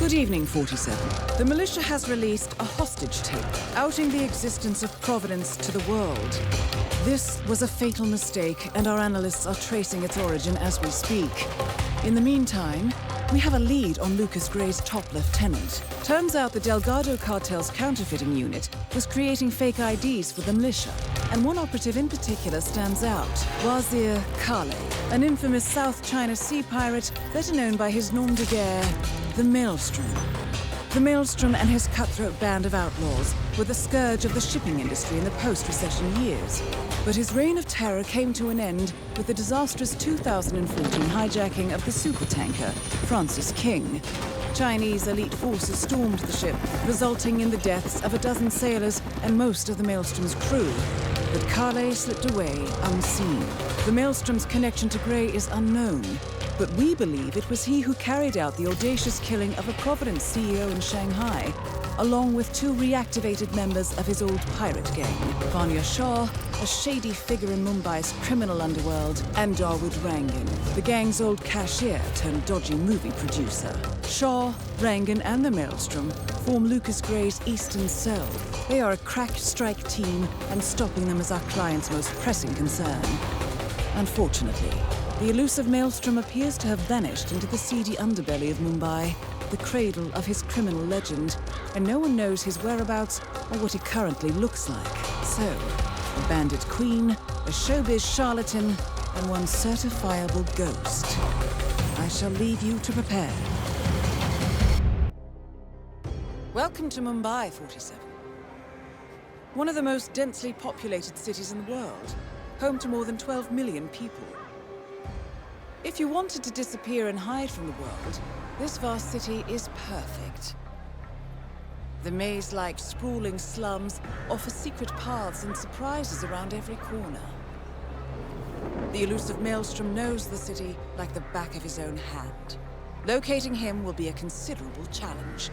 Good evening, 47. The militia has released a hostage tape, outing the existence of Providence to the world. This was a fatal mistake, and our analysts are tracing its origin as we speak. In the meantime, we have a lead on Lucas Gray's top lieutenant. Turns out the Delgado cartel's counterfeiting unit was creating fake IDs for the militia, and one operative in particular stands out, Wazir Kale, an infamous South China Sea pirate better known by his nom de guerre, the Maelstrom. The Maelstrom and his cutthroat band of outlaws were the scourge of the shipping industry in the post-recession years. But his reign of terror came to an end with the disastrous 2014 hijacking of the supertanker Francis King. Chinese elite forces stormed the ship, resulting in the deaths of a dozen sailors and most of the Maelstrom's crew. But Kale slipped away unseen. The Maelstrom's connection to Gray is unknown, but we believe it was he who carried out the audacious killing of a Providence CEO in Shanghai, along with two reactivated members of his old pirate gang, Vanya Shah, a shady figure in Mumbai's criminal underworld, and Dawood Rangan, the gang's old cashier turned dodgy movie producer. Shah, Rangan, and the Maelstrom form Lucas Gray's Eastern Cell. They are a crack strike team, and stopping them is our client's most pressing concern. Unfortunately, the elusive Maelstrom appears to have vanished into the seedy underbelly of Mumbai, the cradle of his criminal legend, and no one knows his whereabouts or what he currently looks like. So, a bandit queen, a showbiz charlatan, and one certifiable ghost. I shall leave you to prepare. Welcome to Mumbai, 47. One of the most densely populated cities in the world, home to more than 12 million people. If you wanted to disappear and hide from the world, this vast city is perfect. The maze-like sprawling slums offer secret paths and surprises around every corner. The elusive Maelstrom knows the city like the back of his own hand. Locating him will be a considerable challenge.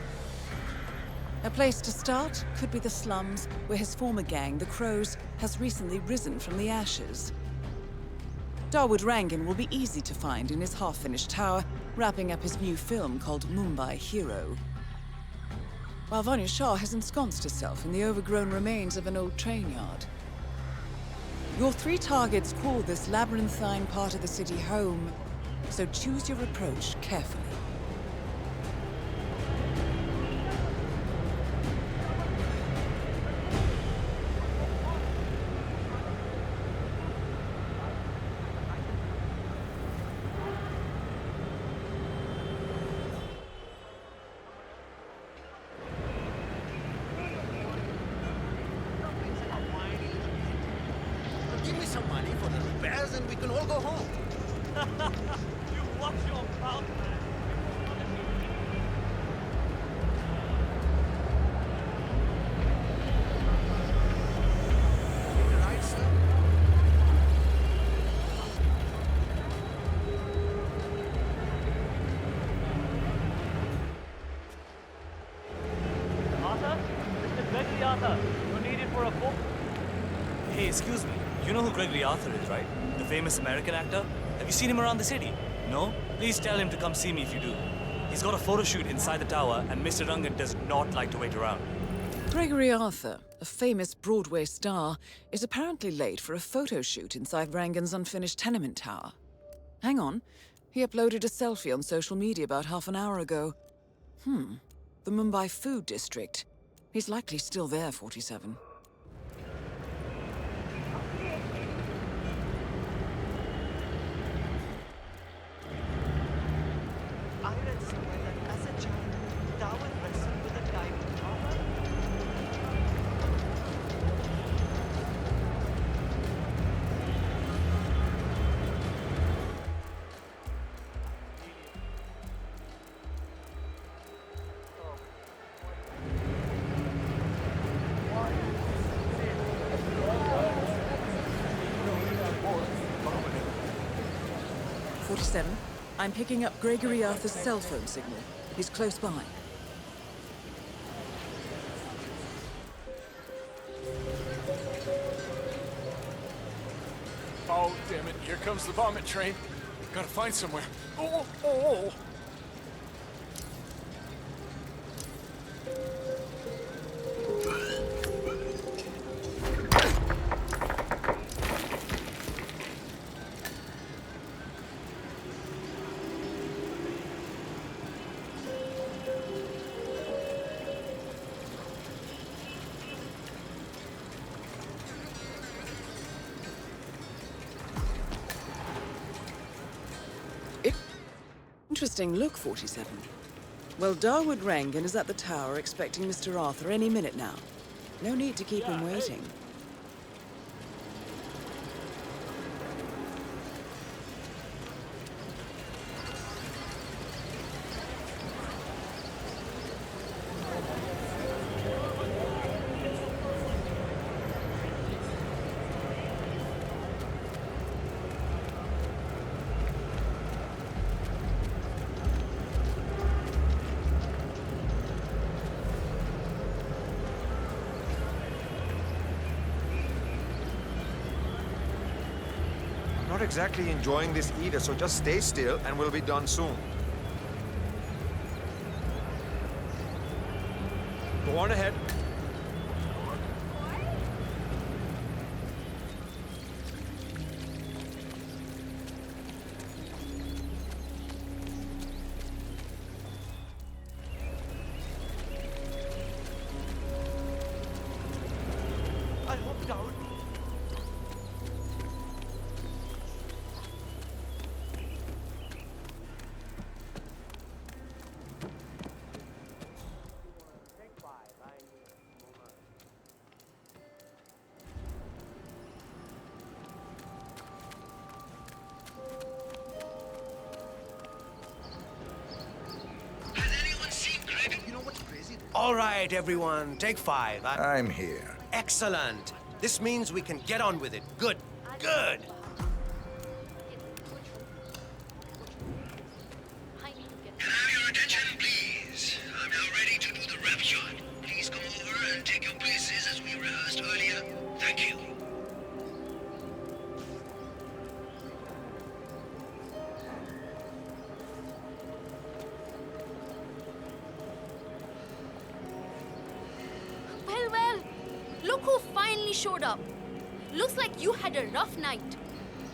A place to start could be the slums, where his former gang, the Crows, has recently risen from the ashes. Dawood Rangan will be easy to find in his half-finished tower, wrapping up his new film called Mumbai Hero. While Vanya Shah has ensconced herself in the overgrown remains of an old train yard. Your three targets call this labyrinthine part of the city home, so choose your approach carefully. Give me some money for the repairs and we can all go home. You watch your mouth, man. Right, sir? Arthur? Mr. Gregory Arthur, you're needed for a book. Hey, excuse me. You know who Gregory Arthur is, right? The famous American actor? Have you seen him around the city? No? Please tell him to come see me if you do. He's got a photo shoot inside the tower, and Mr. Rangan does not like to wait around. Gregory Arthur, a famous Broadway star, is apparently late for a photo shoot inside Rangan's unfinished tenement tower. Hang on. He uploaded a selfie on social media about half an hour ago. The Mumbai Food District. He's likely still there, 47. I read somewhere that as a child, Dawood wrestled with a diamond armor. I'm picking up Gregory Arthur's cell phone signal. He's close by. Oh, damn it. Here comes the vomit train. Gotta find somewhere. Oh, oh, oh. Interesting look, 47. Well, Dawood Rangan is at the tower expecting Mr. Arthur any minute now. No need to keep him waiting. Not exactly enjoying this either, so just stay still and we'll be done soon. Go on ahead. I hope Dawood. All right, everyone, take 5. I'm here. Excellent. This means we can get on with it. Good. Good. Can I have your attention, please? I'm now ready to do the rep shot. Please come over and take your places as we rehearsed earlier. Thank you. Well, look who finally showed up. Looks like you had a rough night.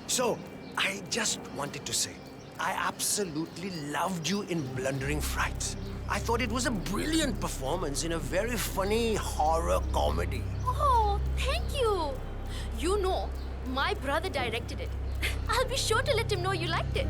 So, I just wanted to say, I absolutely loved you in Blundering Frights. I thought it was a brilliant performance in a very funny horror comedy. Oh, thank you. You know, my brother directed it. I'll be sure to let him know you liked it.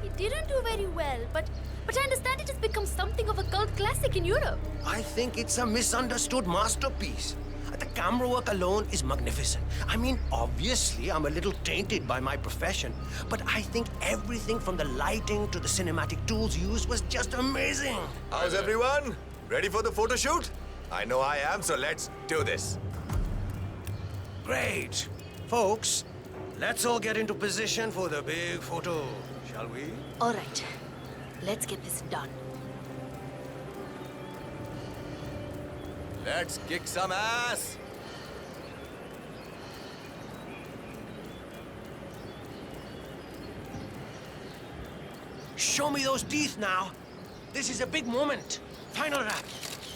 It didn't do very well, but I understand it has become something of a cult classic in Europe. I think it's a misunderstood masterpiece. The camera work alone is magnificent. I mean, obviously, I'm a little tainted by my profession, but I think everything from the lighting to the cinematic tools used was just amazing. How's everyone? Ready for the photo shoot? I know I am, so let's do this. Great. Folks, let's all get into position for the big photo, shall we? All right, let's get this done. Let's kick some ass. Show me those teeth now. This is a big moment. Final wrap.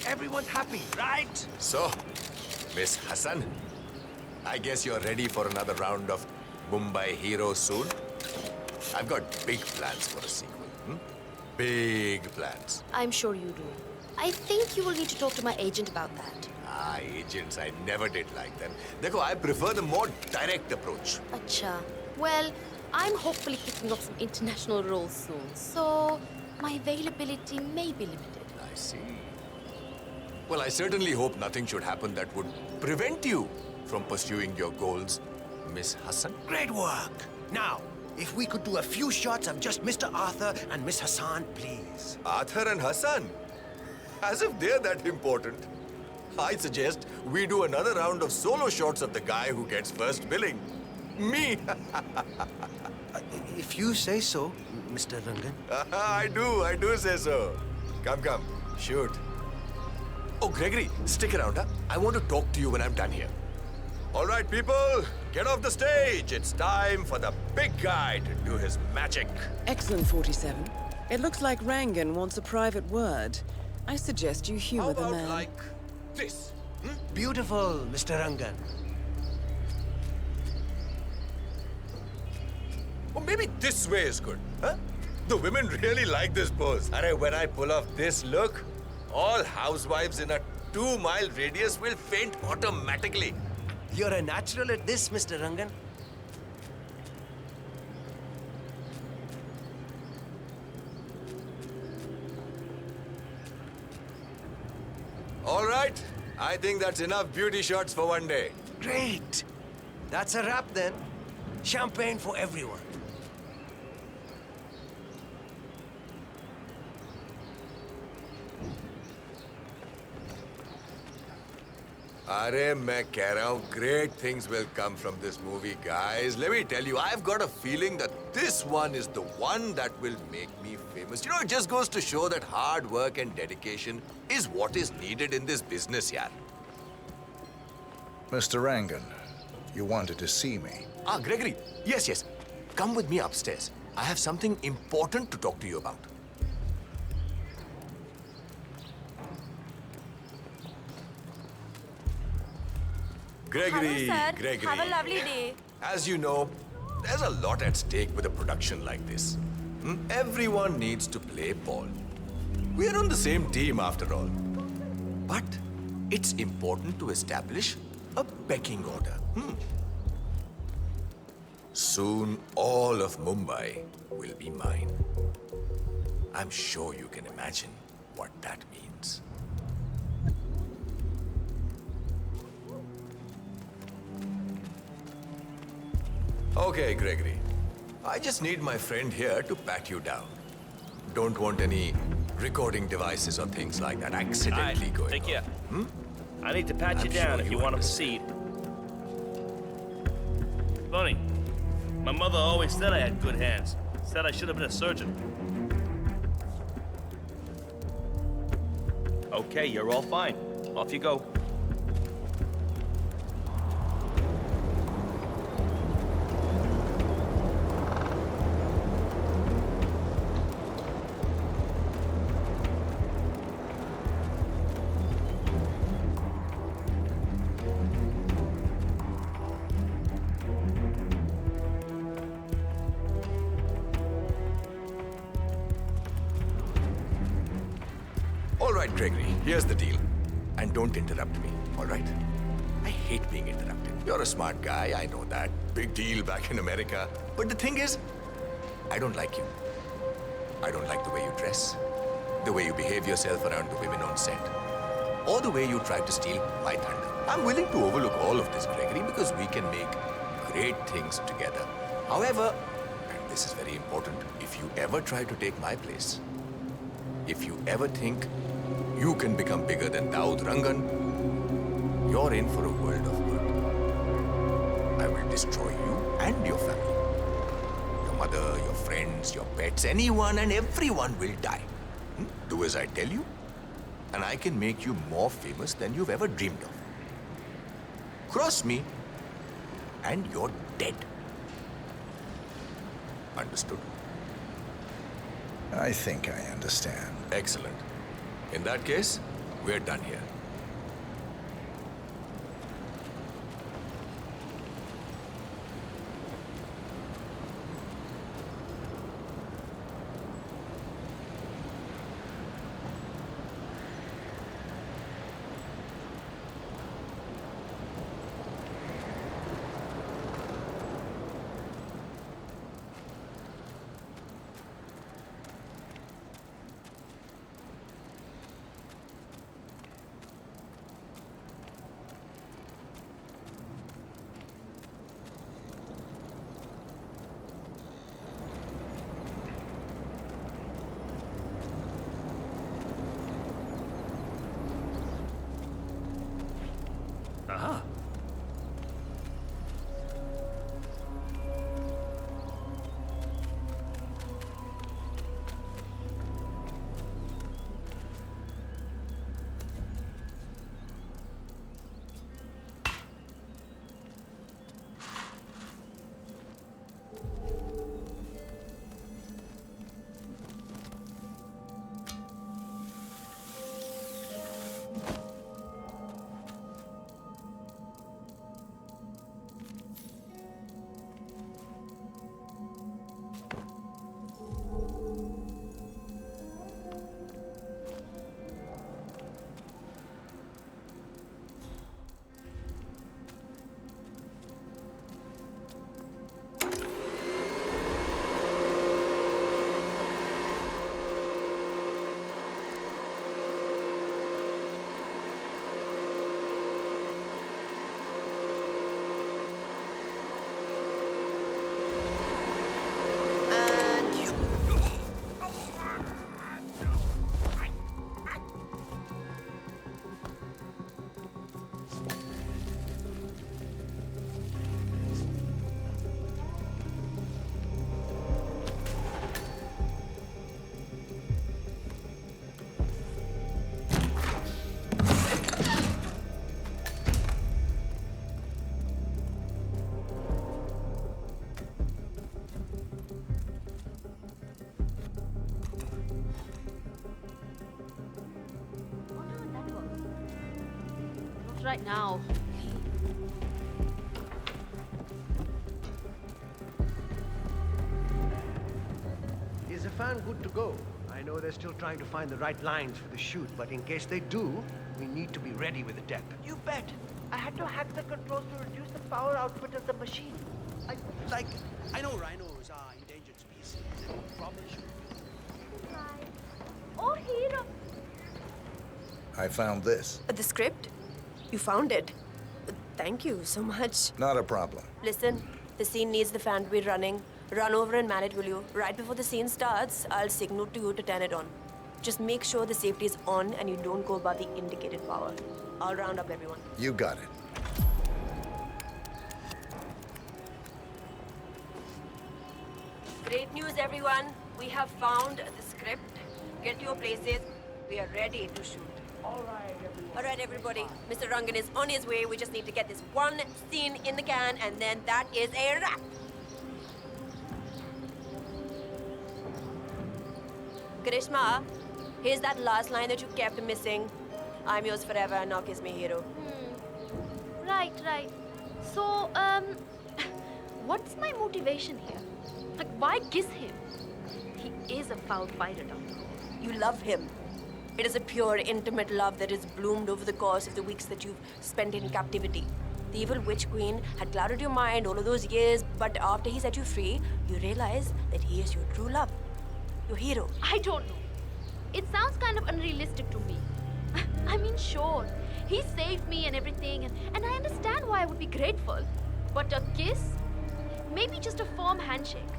Everyone's happy, right? So, Miss Hassan, I guess you're ready for another round of Mumbai Heroes soon? I've got big plans for a sequel. Big plans. I'm sure you do. I think you will need to talk to my agent about that. Agents, I never did like them. Dekho, I prefer the more direct approach. Acha. Well, I'm hopefully picking up some international roles soon, so my availability may be limited. I see. Well, I certainly hope nothing should happen that would prevent you from pursuing your goals, Miss Hassan. Great work. Now, if we could do a few shots of just Mr. Arthur and Miss Hassan, please. Arthur and Hassan? As if they're that important. I suggest we do another round of solo shots of the guy who gets first billing. Me! If you say so, Mr. Rangan. I do say so. Come, shoot. Oh, Gregory, stick around, huh? I want to talk to you when I'm done here. All right, people, get off the stage. It's time for the big guy to do his magic. Excellent, 47. It looks like Rangan wants a private word. I suggest you humor the man. like this? Beautiful, Mr. Rangan. Or maybe this way is good, huh? The women really like this pose. Arey, when I pull off this look, all housewives in a 2-mile radius will faint automatically. You're a natural at this, Mr. Rangan. All right. I think that's enough beauty shots for one day. Great. That's a wrap then. Champagne for everyone. Arey, मैं कह रहा हूँ, great things will come from this movie, guys. Let me tell you, I've got a feeling that this one is the one that will make me famous. You know, it just goes to show that hard work and dedication is what is needed in this business, yaar. Mr. Rangan, you wanted to see me. Ah, Gregory. Yes, yes. Come with me upstairs. I have something important to talk to you about. Gregory, Hello, sir. Gregory. Have a lovely day. As you know, there's a lot at stake with a production like this. Everyone needs to play ball. We are on the same team after all. But it's important to establish a pecking order. Soon, all of Mumbai will be mine. I'm sure you can imagine what that means. Okay, Gregory. I just need my friend here to pat you down. Don't want any recording devices or things like that accidentally going take care. on. I need to pat you I'm down sure if you you want to proceed. Funny. My mother always said I had good hands. Said I should have been a surgeon. Okay, you're all fine. Off you go. All right, Gregory, here's the deal. And don't interrupt me, all right? I hate being interrupted. You're a smart guy, I know that. Big deal back in America. But the thing is, I don't like you. I don't like the way you dress, the way you behave yourself around the women on set, or the way you try to steal my thunder. I'm willing to overlook all of this, Gregory, because we can make great things together. However, and this is very important, if you ever try to take my place, if you ever think you can become bigger than Dawood Rangan, you're in for a world of hurt. I will destroy you and your family. Your mother, your friends, your pets, anyone and everyone will die. Do as I tell you, and I can make you more famous than you've ever dreamed of. Cross me, and you're dead. Understood? I think I understand. Excellent. In that case, we're done here. right now. Is the fan good to go? I know they're still trying to find the right lines for the shoot, but in case they do, we need to be ready with the tech. You bet. I had to hack the controls to reduce the power output of the machine. I know rhinos are endangered species, and we probably should. Oh, hero! I found this. The script? You found it. Thank you so much. Not a problem. Listen, the scene needs the fan to be running. Run over and man it, will you? Right before the scene starts, I'll signal to you to turn it on. Just make sure the safety is on and you don't go above the indicated power. I'll round up everyone. You got it. Great news, everyone. We have found the script. Get to your places. We are ready to shoot. All right, everybody. Mr. Rangan is on his way. We just need to get this one scene in the can, and then that is a wrap. Karishma, here's that last line that you kept missing. I'm yours forever, now kiss me, hero. Right. So, what's my motivation here? Like, why kiss him? He is a foul fighter, after all. You love him. It is a pure, intimate love that has bloomed over the course of the weeks that you've spent in captivity. The evil witch queen had clouded your mind all of those years, but after he set you free, you realize that he is your true love. Your hero. I don't know. It sounds kind of unrealistic to me. I mean, sure, he saved me and everything, and I understand why I would be grateful. But a kiss? Maybe just a firm handshake.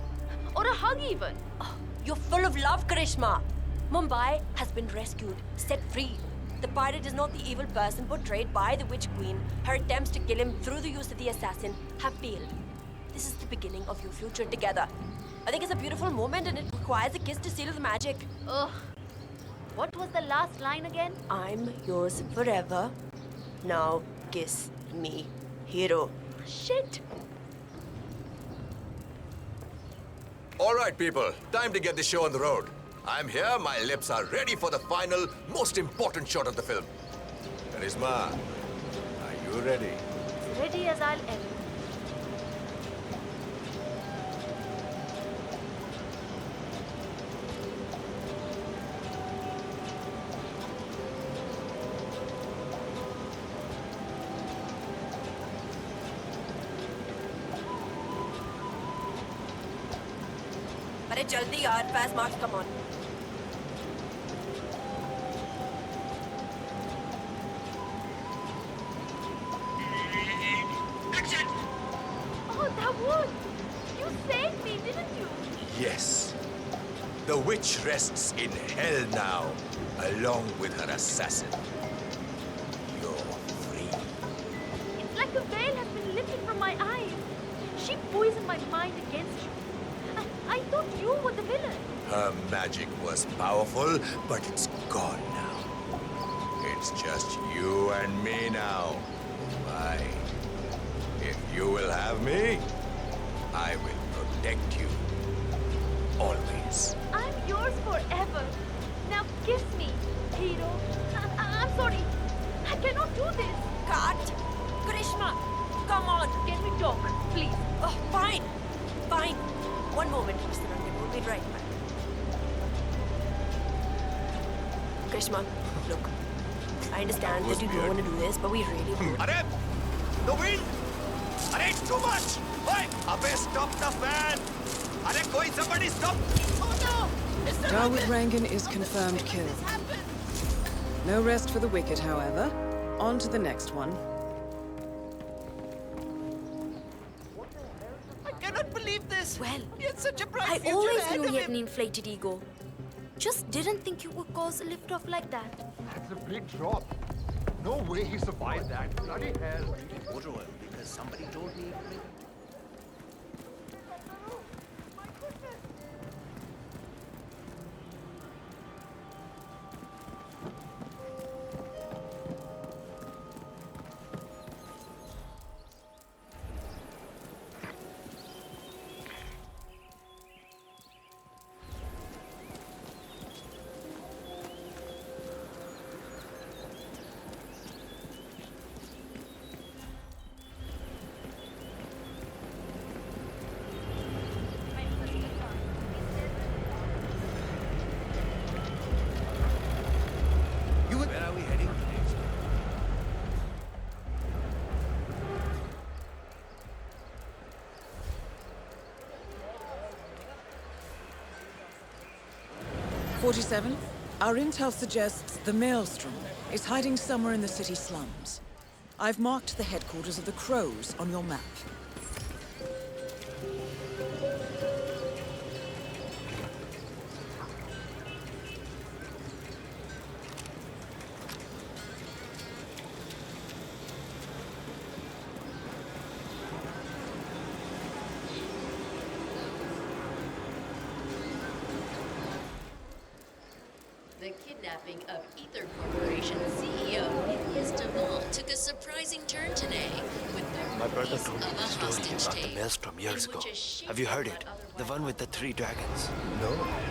Or a hug even. Oh, you're full of love, Karishma. Mumbai has been rescued, set free. The pirate is not the evil person portrayed by the Witch Queen. Her attempts to kill him through the use of the assassin have failed. This is the beginning of your future together. I think it's a beautiful moment and it requires a kiss to seal the magic. Ugh. What was the last line again? I'm yours forever. Now kiss me, hero. Shit. All right, people. Time to get the show on the road. I'm here. My lips are ready for the final, most important shot of the film. Karishma, are you ready? As ready as I'll ever. अरे जल्दी यार, fast marks, come on. Oh, Dawood! You saved me, didn't you? Yes. The witch rests in hell now, along with her assassin. You're free. It's like the veil has been lifted from my eyes. She poisoned my mind against you. I thought you were the villain. Her magic was powerful, but it's gone now. It's just you and me now. Why? If you will have me, I will protect you. Always. I'm yours forever. Now kiss me, hero. I'm sorry. I cannot do this. Cut! Karishma, come on. Can we talk, please? Oh, fine. Fine. One moment, Mr. Rangan. We'll be right back. Karishma, look. I understand that you don't want to do this, but we really do. Arey! The wind! Arey, it's too much! Hey! Abey, stop the fan! Arey, somebody stop! Oh no! Dawood Rangan is confirmed killed. No rest for the wicked, however. On to the next one. I cannot believe this. Well, He had such a bright I future always ahead knew of he had him. an inflated ego. Just didn't think you would cause a lift-off like that. That's a big drop. No way he survived that. Bloody hell. Motor oil, because somebody told me. 47, our intel suggests the Maelstrom is hiding somewhere in the city slums. I've marked the headquarters of the Crows on your map. The kidnapping of Ether Corporation CEO deadliest of all took a surprising turn today with the My brother release told me of the a story hostage about the tape. Maelstrom years in ago. which a ship Have you heard it? otherwise- The one with the 3 dragons. No.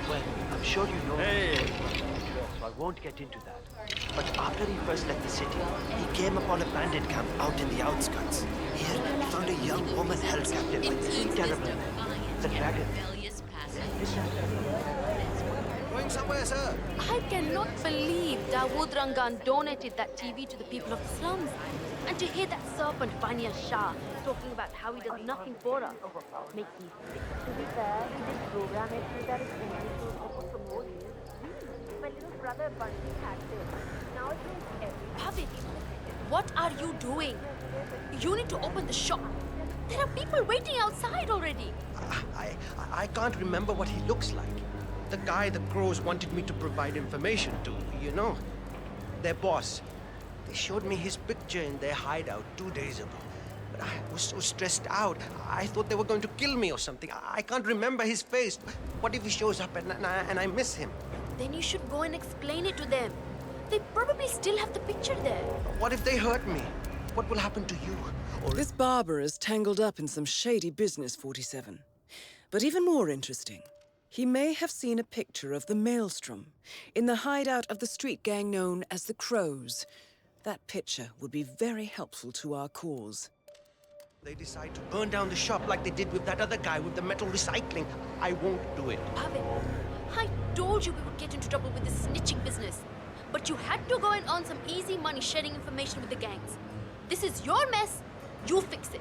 Well, I'm sure you know. Hey. So I won't get into that. But after he first left the city, he came upon a bandit camp out in the outskirts. Here, he found a young woman held captive by 3 terrible men. The dragon. Rebellious passage. Going somewhere, sir. I cannot believe Dawood Rangan donated that TV to the people of the slums. And to hear that serpent Vanya Shah talking about how he does nothing for us makes me sick. To be fair, he did program it so that it's only to promote him. My little brother Bunty had this. Now it's in every... What are you doing? You need to open the shop. There are people waiting outside already. I can't remember what he looks like. The guy the Crows wanted me to provide information to, you know. Their boss. They showed me his picture in their hideout 2 days ago. But I was so stressed out. I thought they were going to kill me or something. I can't remember his face. What if he shows up and I miss him? Then you should go and explain it to them. They probably still have the picture there. What if they hurt me? What will happen to you? Or This barber is tangled up in some shady business, 47. But even more interesting, he may have seen a picture of the Maelstrom in the hideout of the street gang known as the Crows. That picture would be very helpful to our cause. they decide to burn down the shop like they did with that other guy with the metal recycling, I won't do it. Pavel, I told you we would get into trouble with this snitching business. But you had to go and earn some easy money sharing information with the gangs. This is your mess. You fix it.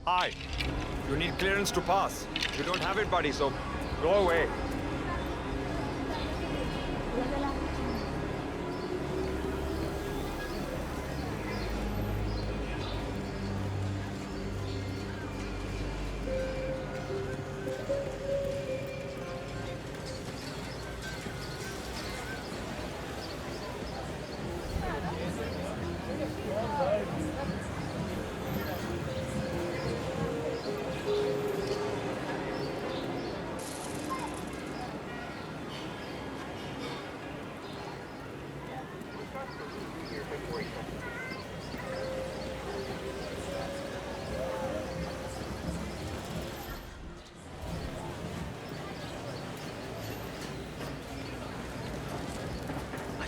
Hi. You need clearance to pass. You don't have it, buddy, so go away.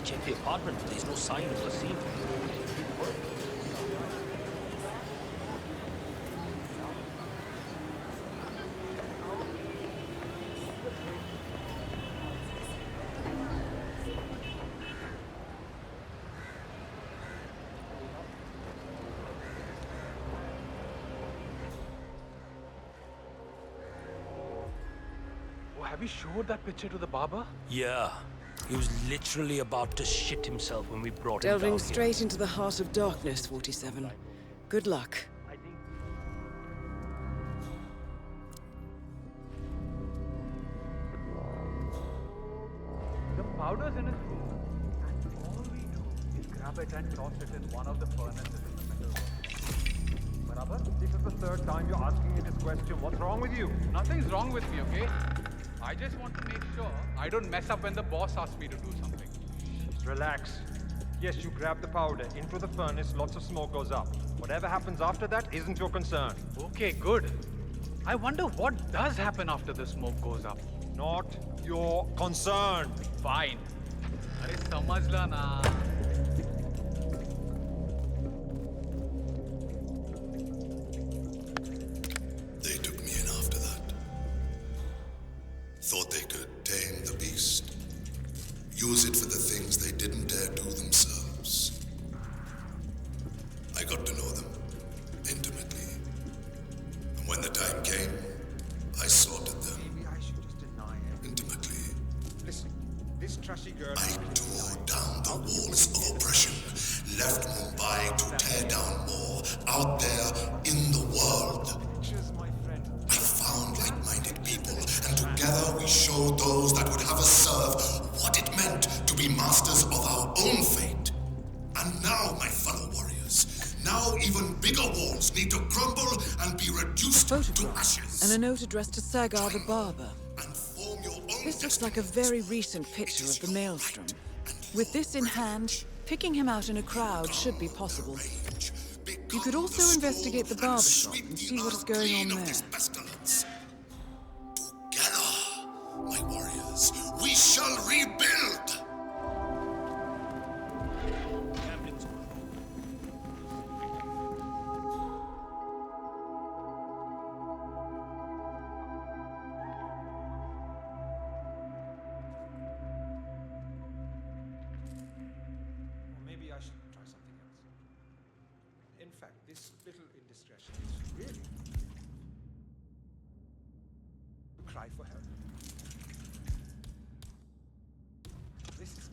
checked the apartment, but there's no sign of Wasim. Have you showed that picture to the barber? Yeah. He was literally about to shit himself when we brought him down Delving here. straight into the heart of darkness, 47. Good luck. The powder's in his room, and all we do is grab it and toss it in one of the furnaces in the middle. Barabar, this is the third time you're asking me this question. What's wrong with you? Nothing's wrong with me, okay? I just want to make sure I don't mess up when the boss asks me to do something. Relax. Yes, you grab the powder into the furnace, lots of smoke goes up. Whatever happens after that isn't your concern. Okay, good. I wonder what does happen after the smoke goes up. Not your concern. Fine. Arey samajhla na. They took me in after that. Thought they could tame the beast. Use it for the things they didn't dare do themselves. I got to know them intimately. And when the time came, I sorted them. Maybe I should just deny it. Intimately. Listen, this trashy girl... I tore down the walls of oppression, left Mumbai to tear down more out there in the world. I found like-minded people, and together we showed those that would have us serve what it meant to be masters of our own fate. And now, my fellow warriors, now even bigger walls need to crumble and be reduced to ashes. And a note addressed to Sagar the barber. This looks like a very recent picture of the Maelstrom. With this in hand, picking him out in a crowd should be possible. You could also investigate the barber shop and see what is going on there. Together, my warriors, we shall rebuild! Maybe I should try something else. In fact, this little indiscretion is really... Cry for help. This is...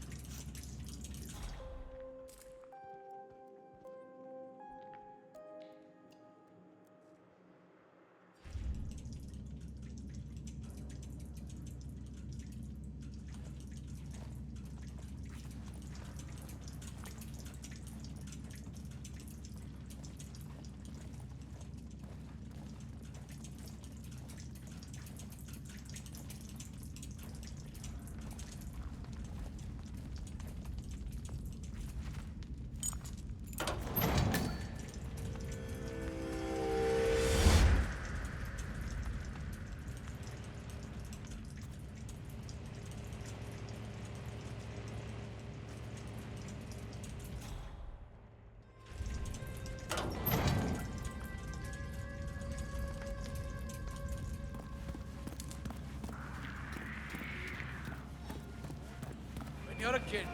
When you're a kid,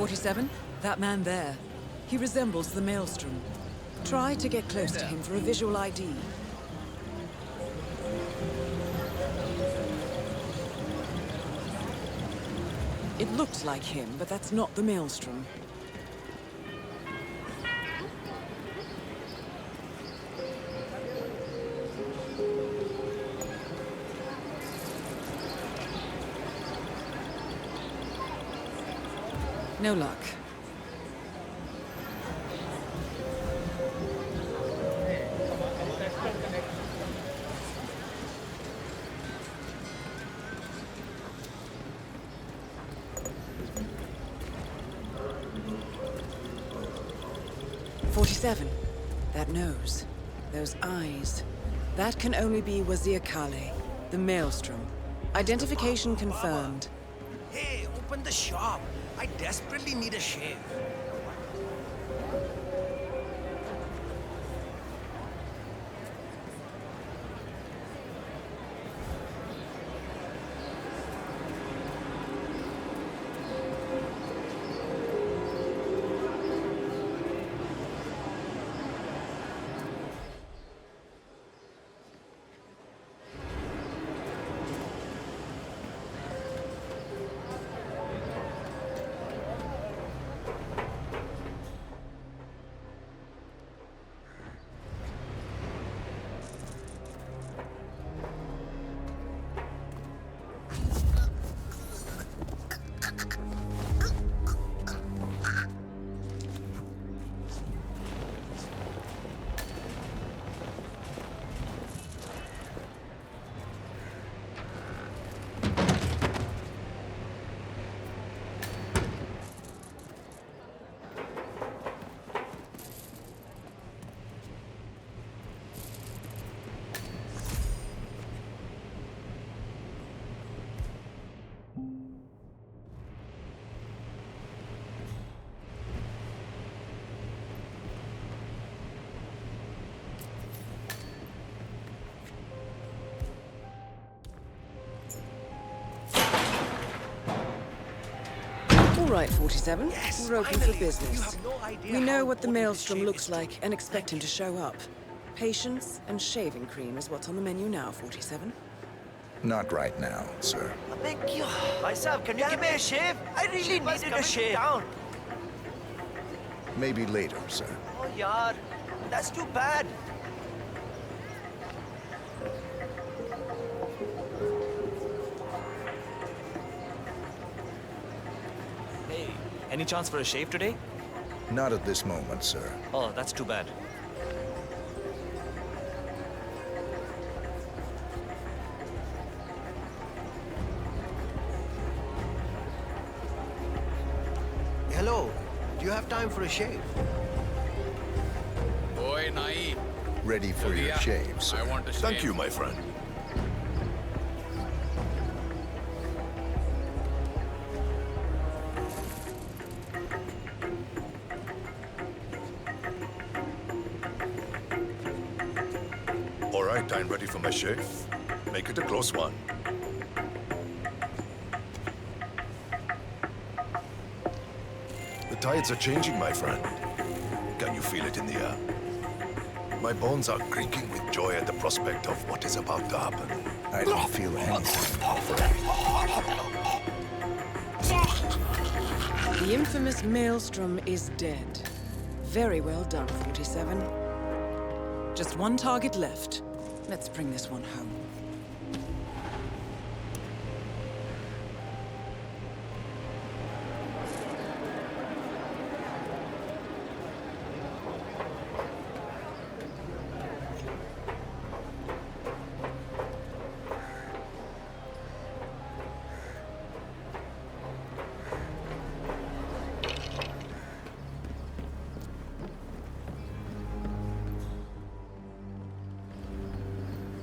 "47, that man there. He resembles the Maelstrom. Try to get close to him for a visual ID. It looks like him, but that's not the Maelstrom. No luck. "47. That nose. Those eyes. That can only be Wazir Kale, the Maelstrom. Identification confirmed. Hey, open the shop. I desperately need a shave. All right, 47. Yes, We're open finally. for business. You have no idea We know how what the important this Maelstrom shave looks is to like and expect him to show up. Patience and shaving cream is what's on the menu now, 47. Not right now, sir. Thank you. Myself, can you give me a shave? I really needed a shave. Down. Maybe later, sir. Oh, yaar. That's too bad. Hey, any chance for a shave today? Not at this moment, sir. Oh, that's too bad. Hello. Do you have time for a shave? Boy, Nai. Ready for your shave, sir. I want to shave. Thank you, my friend. All right, I'm ready for my shave. Make it a close one. The tides are changing, my friend. Can you feel it in the air? My bones are creaking with joy at the prospect of what is about to happen. I don't feel anything. The infamous Maelstrom is dead. Very well done, 47. Just one target left. Let's bring this one home.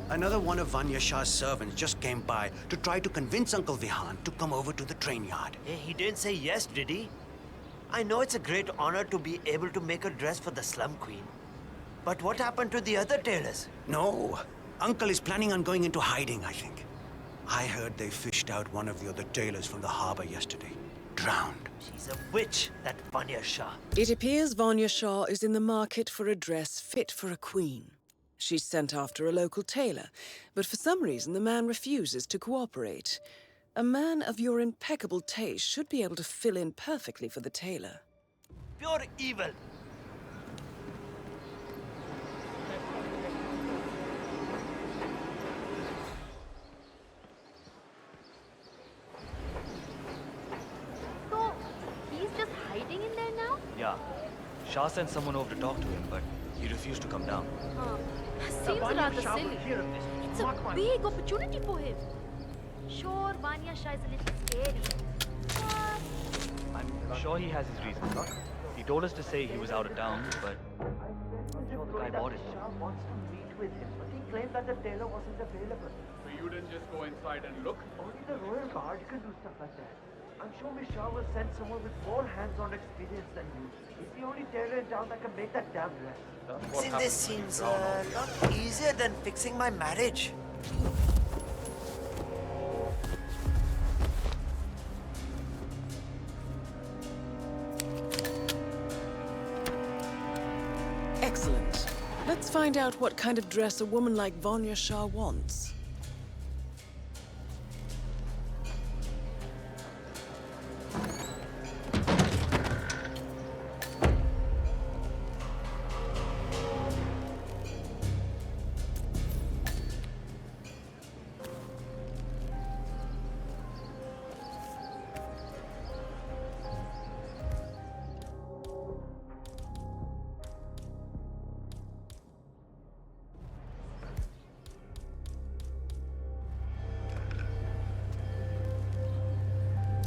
Another one of Vanya Shah's servants just came by to try to convince Uncle Vihan to come over to the train yard. Hey, he didn't say yes, did he? I know it's a great honor to be able to make a dress for the Slum Queen. But what happened to the other tailors? No. Uncle is planning on going into hiding, I think. I heard they fished out one of the other tailors from the harbor yesterday. Drowned. She's a witch, that Vanya Shah. It appears Vanya Shah is in the market for a dress fit for a queen. She's sent after a local tailor, but for some reason the man refuses to cooperate. A man of your impeccable taste should be able to fill in perfectly for the tailor. Pure evil. So, he's just Shah sent someone over to talk to him, but he refused to come down. Seems rather silly. It's a big opportunity for him. Sure, Vanya Shah is a little scary, but... I'm sure he has his reasons. He told us to say he was out of town, but I'm sure the guy bought it. Shah wants to meet with him, but he claimed that the tailor wasn't available. So you didn't just go inside and look? Only the royal guard can do stuff like that. I'm sure Miss Shah will send someone with more hands-on experience than you. He's the only tailor in town that can make that damn dress. See, this seems a lot easier than fixing my marriage. Excellent. Let's find out what kind of dress a woman like Vanya Shah wants.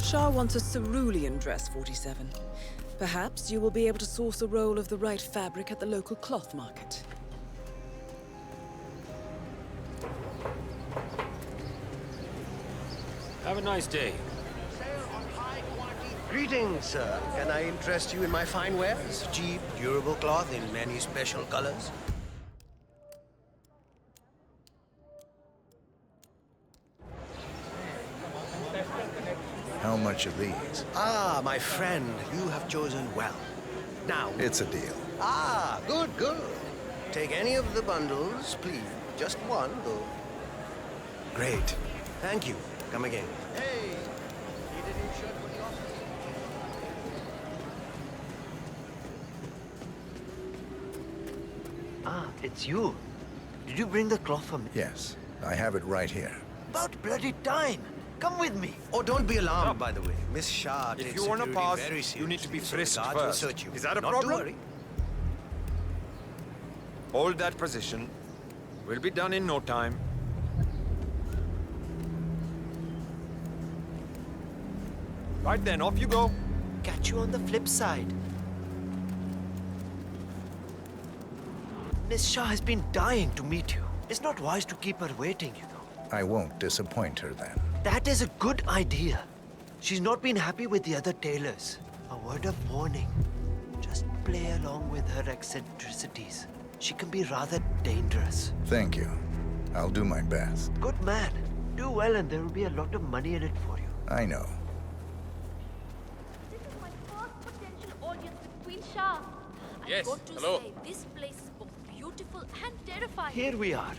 Shah wants a cerulean dress, 47. Perhaps you will be able to source a roll of the right fabric at the local cloth market. Have a nice day. Greetings, sir. Can I interest you in my fine wares? Cheap, durable cloth in many special colors. How much are these? Ah, my friend, you have chosen well. Now... It's a deal. Ah, good, good. Take any of the bundles, please. Just one, though. Great. Thank you. Come again. Hey! Need a new shirt for the office? Ah, it's you. Did you bring the cloth for me? Yes, I have it right here. About bloody time! Come with me! Oh, don't be alarmed, by the way. Miss Shah takes If you want to security pass, very seriously. you need to be So frisked guards will first. search you. Is that a Not problem? to worry. Hold that position. We'll be done in no time. Right then, off you go. Catch you on the flip side. Miss Shah has been dying to meet you. It's not wise to keep her waiting, you know. I won't disappoint her then. That is a good idea. She's not been happy with the other tailors. A word of warning. Just play along with her eccentricities. She can be rather dangerous. Thank you. I'll do my best. Good man. Do well and there will be a lot of money in it for you. I know. This is my first potential audience with Queen Shah. Yes, I've got to hello. say, this place is both beautiful and terrifying. Here we are.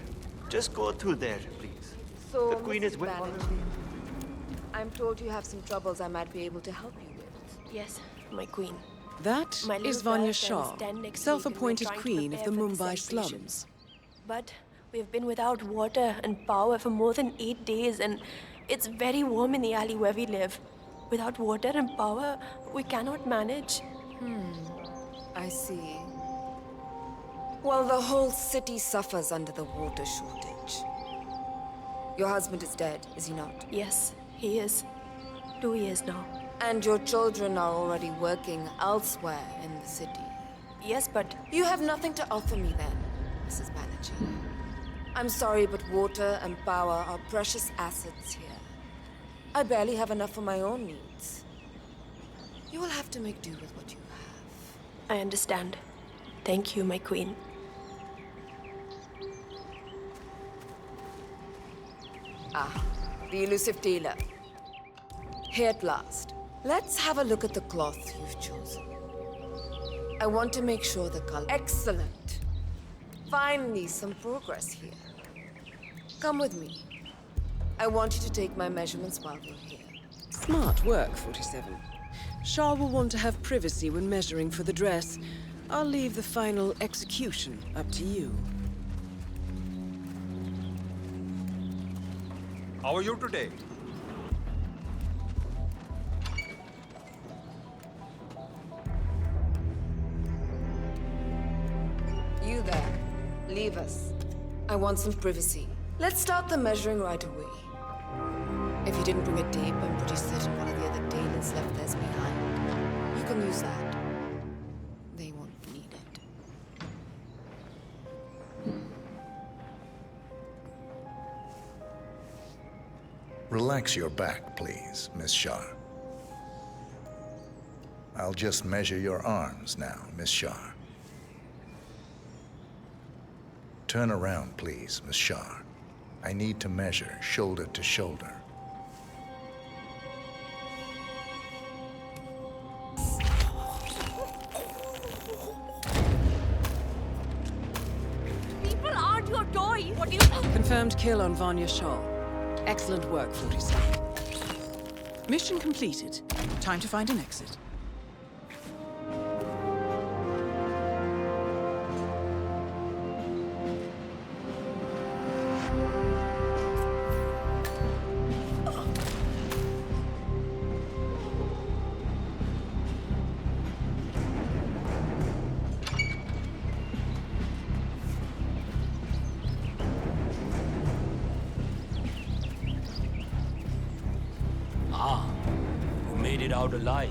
Just go through there, please. So, The Queen is Mrs. with... Banerjee, I'm told you have some troubles I might be able to help you with. Yes, my queen. That My little is Vanya girl Shah, stands 10 next week self-appointed and we're trying to queen of the prepare for Mumbai celebrations. slums. But we've been without water and power for more than 8 days, and it's very warm in the alley where we live. Without water and power, we cannot manage. I see. Well, the whole city suffers under the water shortage. Your husband is dead, is he not? Yes, he is. 2 years now. And your children are already working elsewhere in the city. Yes, but... You have nothing to offer me then, Mrs. Banerjee. I'm sorry, but water and power are precious assets here. I barely have enough for my own needs. You will have to make do with what you have. I understand. Thank you, my queen. Ah, the elusive dealer. Here at last. Let's have a look at the cloth you've chosen. I want to make sure the color... Excellent. Finally, some progress here. Come with me. I want you to take my measurements while we're here. Smart work, 47. Shah will want to have privacy when measuring for the dress. I'll leave the final execution up to you. How are you today? leave us. I want some privacy. Let's start the measuring right away. If you didn't bring a tape, I'm pretty certain one of the other tailors left theirs behind. You can use that. They won't need it. Relax your back, please, Miss Shah. I'll just measure your arms now, Miss Shah. Turn around, please, Miss Shah. I need to measure shoulder to shoulder. People aren't your toy. What do you... Confirmed kill on Vanya Shah. Excellent work, 47. Mission completed. Time to find an exit. You made it out alive.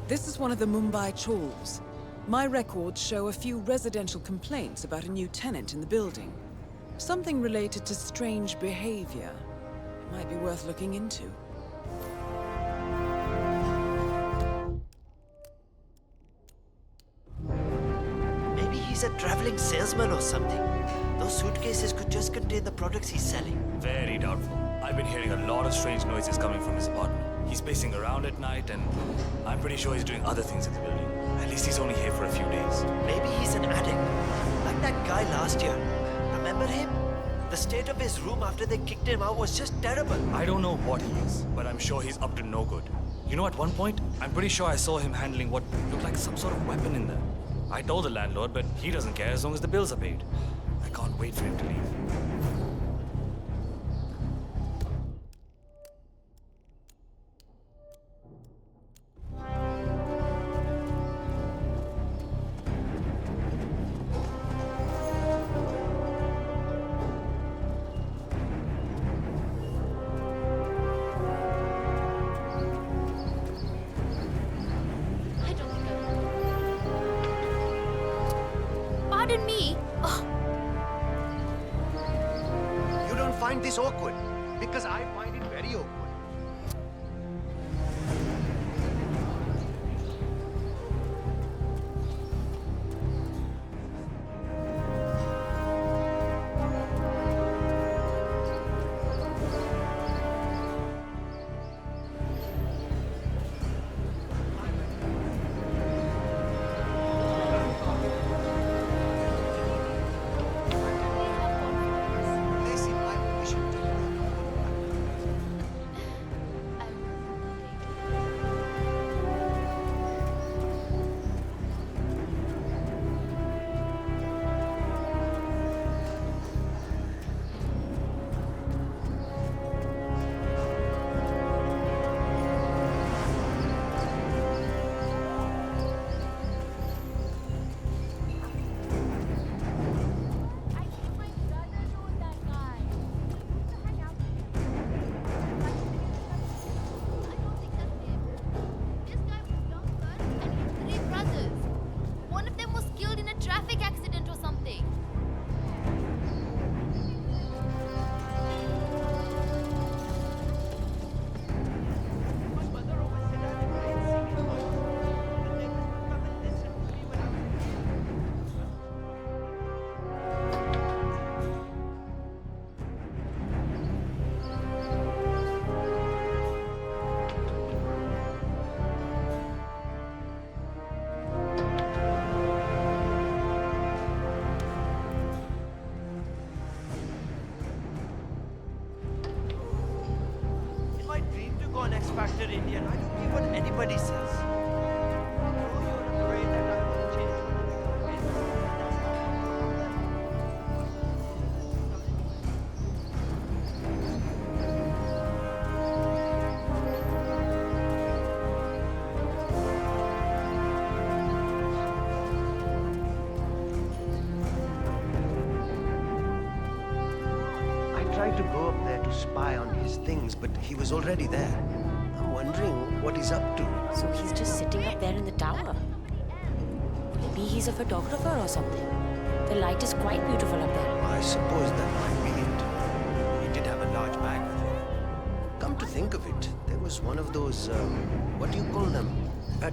This is one of the Mumbai chawls. My records show a few residential complaints about a new tenant in the building. Something related to strange behavior. It might be worth looking into. Maybe he's a traveling salesman or something. Those suitcases could just contain the products he's selling. Very doubtful. I've been hearing a lot of strange noises coming from his apartment. He's pacing around at night, and I'm pretty sure he's doing other things in the building. At least he's only here for a few days. Maybe he's an addict. Like that guy last year. Remember him? The state of his room after they kicked him out was just terrible. I don't know what he is, but I'm sure he's up to no good. You know, at one point, I'm pretty sure I saw him handling what looked like some sort of weapon in there. I told the landlord, but he doesn't care as long as the bills are paid. I can't wait for him to leave. Pardon me. You don't find this awkward? Because I find it very awkward. believe what anybody says. You're afraid that I will change. I tried to go up there to spy on his things, but he was already there. I'm wondering what he's up to. So he's just sitting up there in the tower. Maybe he's a photographer or something. The light is quite beautiful up there. I suppose that might be it. He did have a large bag with him. Come to think of it, there was one of those, what do you call them?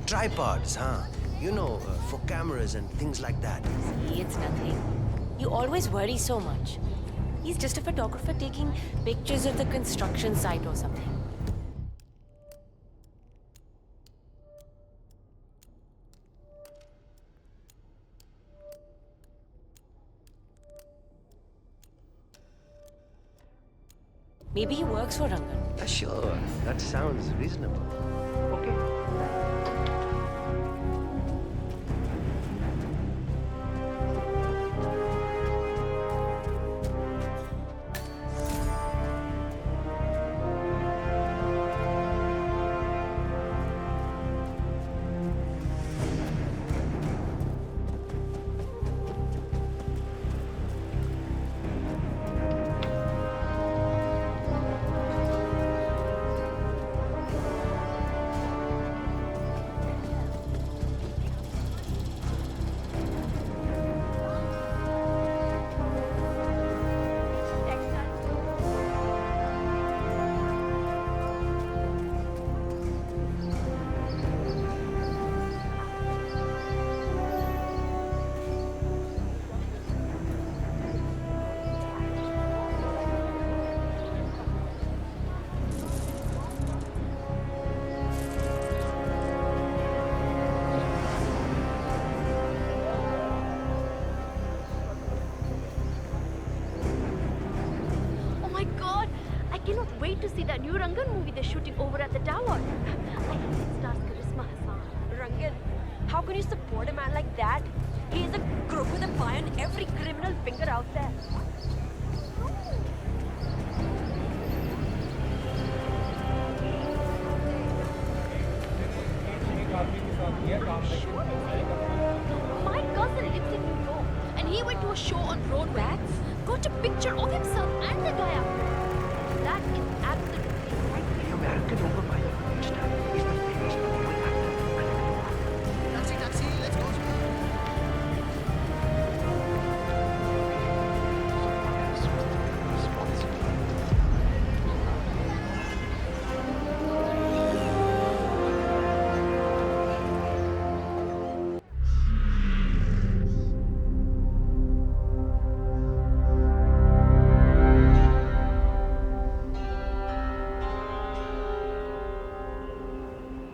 Tripods, huh? You know, for cameras and things like that. See, it's nothing. You always worry so much. He's just a photographer taking pictures of the construction site or something. Maybe he works for Rangan. Sure, that sounds reasonable. Okay. Wait to see that new Rangan movie they're shooting over at the tower. I hope it stars Charisma Hassan. Rangan, how can you support a man like that? He is a crook with a pie on every criminal finger out there. My cousin lives in New York and he went to a show on Broadway, got a picture of himself and the guy up there. That is absolutely right. The American over by the beach is the famous Broadway actor. Taxi, taxi, let's go.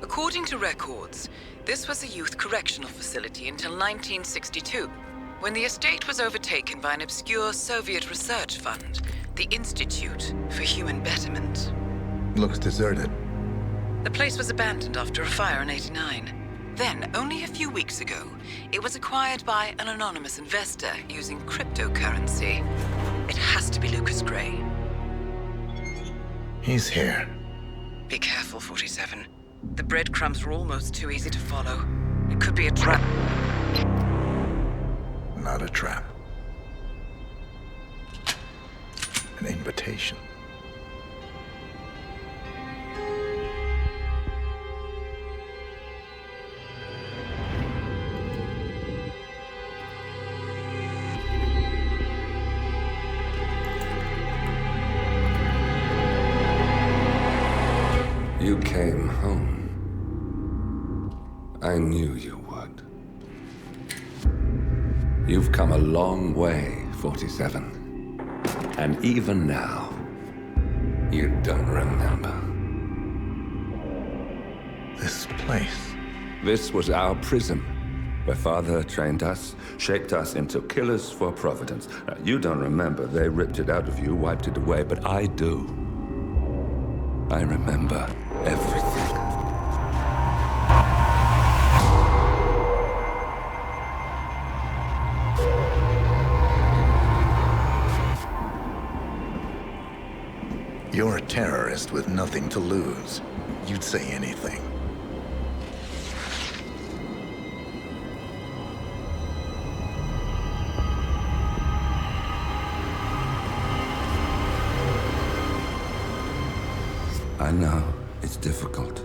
According to records, this was a youth correctional facility until 1962, when the estate was overtaken by an obscure Soviet research fund, the Institute for Human Betterment. Looks deserted. The place was abandoned after a fire in '89. Then, only a few weeks ago, it was acquired by an anonymous investor using cryptocurrency. It has to be Lucas Gray. He's here. Be careful, 47. The breadcrumbs were almost too easy to follow. It could be a trap. Not a trap. An invitation. You came home. I knew you would. You've come a long way, 47. And even now, you don't remember. This place. This was our prison, where Father trained us, shaped us into killers for Providence. Now, you don't remember. They ripped it out of you, wiped it away, but I do. I remember everything. terrorist with nothing to lose, you'd say anything. I know, it's difficult.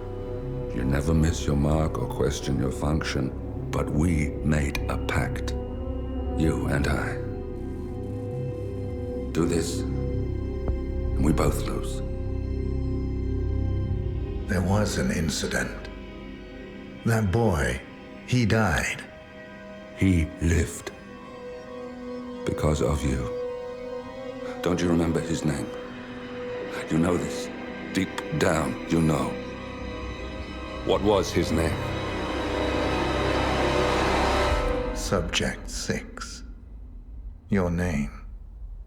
You never miss your mark or question your function, but we made a pact. You and I. Do this, and we both lose. There was an incident. That boy, he died. He lived. Because of you. Don't you remember his name? You know this. Deep down, you know. What was his name? Subject 6. Your name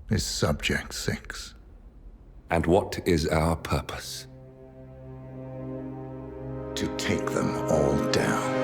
is Subject 6. And what is our purpose? To take them all down.